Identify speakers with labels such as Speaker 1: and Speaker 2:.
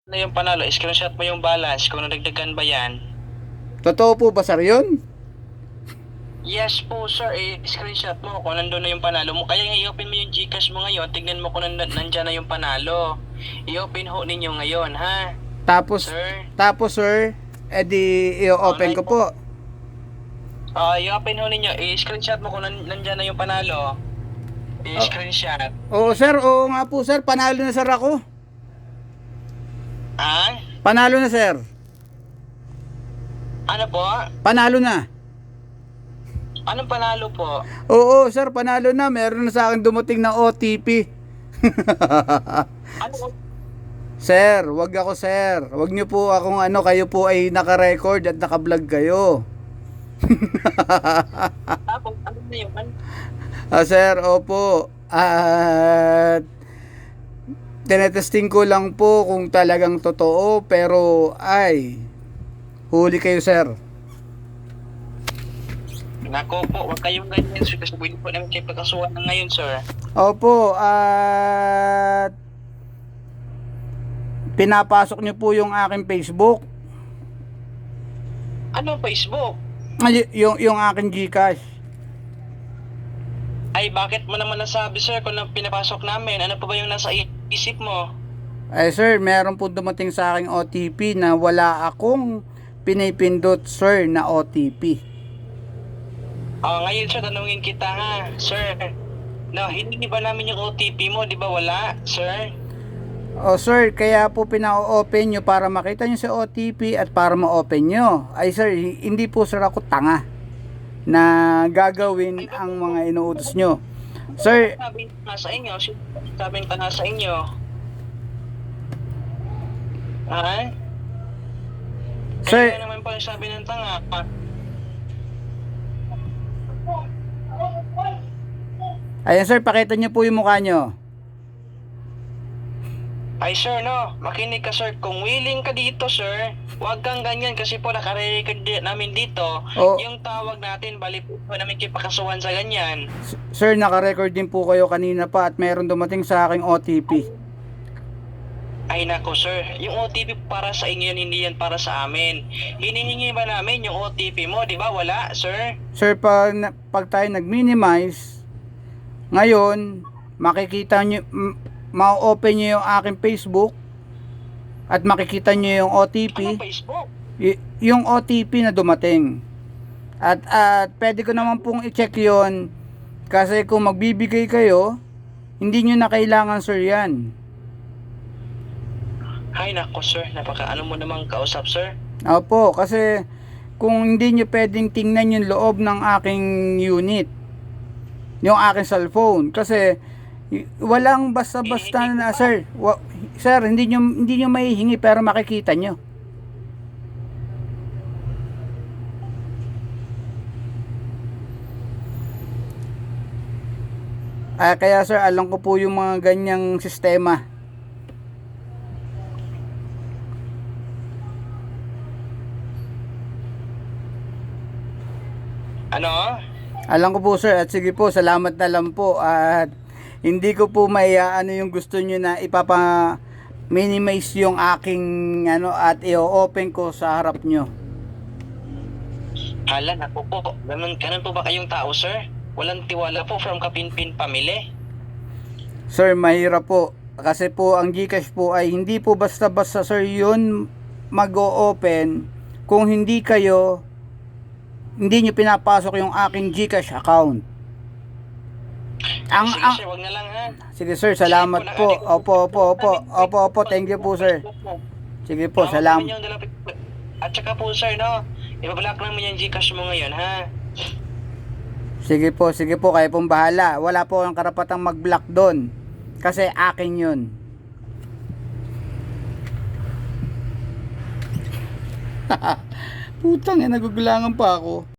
Speaker 1: na yung panalo, screenshot mo yung balance kung nadagdagan ba yan.
Speaker 2: Totoo po ba sir yun?
Speaker 1: Yes po sir, screenshot mo kung nandun na yung panalo mo. Kaya nga i-open mo yung Gcash mo ngayon, tignan mo kung nandyan na yung panalo. I-open ho ninyo ngayon, ha?
Speaker 2: Tapos,
Speaker 1: Sir?
Speaker 2: sir, edi i-open ko po.
Speaker 1: I-open ho ninyo, i-screenshot mo kung nandyan na yung panalo. I-screenshot.
Speaker 2: Oo sir, oo nga po sir, panalo na sir ako.
Speaker 1: Ha?
Speaker 2: Panalo na sir.
Speaker 1: Ano po?
Speaker 2: Panalo na.
Speaker 1: Anong panalo po?
Speaker 2: Oo sir, panalo na. Meron na sa akin dumating na OTP.
Speaker 1: Ano?
Speaker 2: Sir, wag ako sir. Wag niyo po akong kayo po ay naka-record at naka-vlog kayo.
Speaker 1: Tapos, ano na yun?
Speaker 2: Sir, opo. At tinetesting ko lang po kung talagang totoo, pero ay huli kayo sir.
Speaker 1: Nako po, huwag kayong ganyan sir kasi pwede po namin kayo pagkasuhan na ngayon sir.
Speaker 2: Opo, at pinapasok niyo po yung aking Facebook.
Speaker 1: Ano Facebook?
Speaker 2: Yung aking GCash.
Speaker 1: Ay bakit mo naman nasabi sir kung pinapasok namin? Ano pa ba yung nasa isip mo?
Speaker 2: Ay sir, meron po dumating sa aking OTP na wala akong pinipindot sir na OTP.
Speaker 1: Ngayon sir, tanungin kita ha. Sir, hindi ba namin yung OTP mo? Di ba wala, sir?
Speaker 2: Sir, kaya po pina-open nyo para makita nyo sa OTP at para ma-open nyo. Ay sir, hindi po sir ako tanga na gagawin ang mga inuutos nyo. Sir,
Speaker 1: Sabi nga sa inyo, sabi nga sa inyo. Ha?
Speaker 2: Sir,
Speaker 1: Kaya naman pala sabi ng tanga.
Speaker 2: ayan sir, pakita nyo po yung mukha nyo.
Speaker 1: Ay sir, makinig ka sir. Kung willing ka dito sir, huwag kang ganyan kasi po nakarecord namin dito.
Speaker 2: Oh.
Speaker 1: Yung tawag natin, bali po namin kayo pakasuhan sa ganyan.
Speaker 2: Sir, naka-record din po kayo kanina pa at meron dumating sa aking OTP.
Speaker 1: Ay nako sir, yung OTP para sa inyo yan, hindi yan para sa amin. Hinihingi ba namin yung OTP mo, di ba? Wala, sir?
Speaker 2: Sir, pag tayo nag-minimize, ngayon, makikita nyo, ma-open nyo yung aking Facebook at makikita nyo yung OTP.
Speaker 1: Ano Facebook?
Speaker 2: Yung OTP na dumating. At pwede ko naman pong i-check yon kasi kung magbibigay kayo, hindi nyo na kailangan sir yan.
Speaker 1: Ay nako sir, napaka mo namang kausap sir.
Speaker 2: Opo, kasi kung hindi nyo pwedeng tingnan yung loob ng aking unit, yung aking cellphone, kasi walang basta-basta na sir. Sir, hindi nyo maihingi pero makikita nyo. Kaya sir, alam ko po yung mga ganyang sistema.
Speaker 1: Ano?
Speaker 2: Alam ko po sir, at sige po, salamat na lang po at hindi ko po maiaano yung gusto nyo na minimize yung aking at i-open ko sa harap nyo.
Speaker 1: Hala, nako po. Ganun po ba kayong tao sir? Walang tiwala po from Kapinpin family.
Speaker 2: Sir, mahirap po. Kasi po ang GCash po ay hindi po basta-basta sir yun mag-o-open kung hindi nyo pinapasok yung aking GCash account.
Speaker 1: Sige sir, wag na lang ha.
Speaker 2: Sige sir, salamat po. Opo, thank you po sir. Sige po, salamat.
Speaker 1: At saka po sir, ibablock namin yung Gcash mo ngayon ha.
Speaker 2: Sige po, kayo pong bahala. Wala po ang karapatang mag-block doon. Kasi akin yun. Putang, nagugulangan pa ako.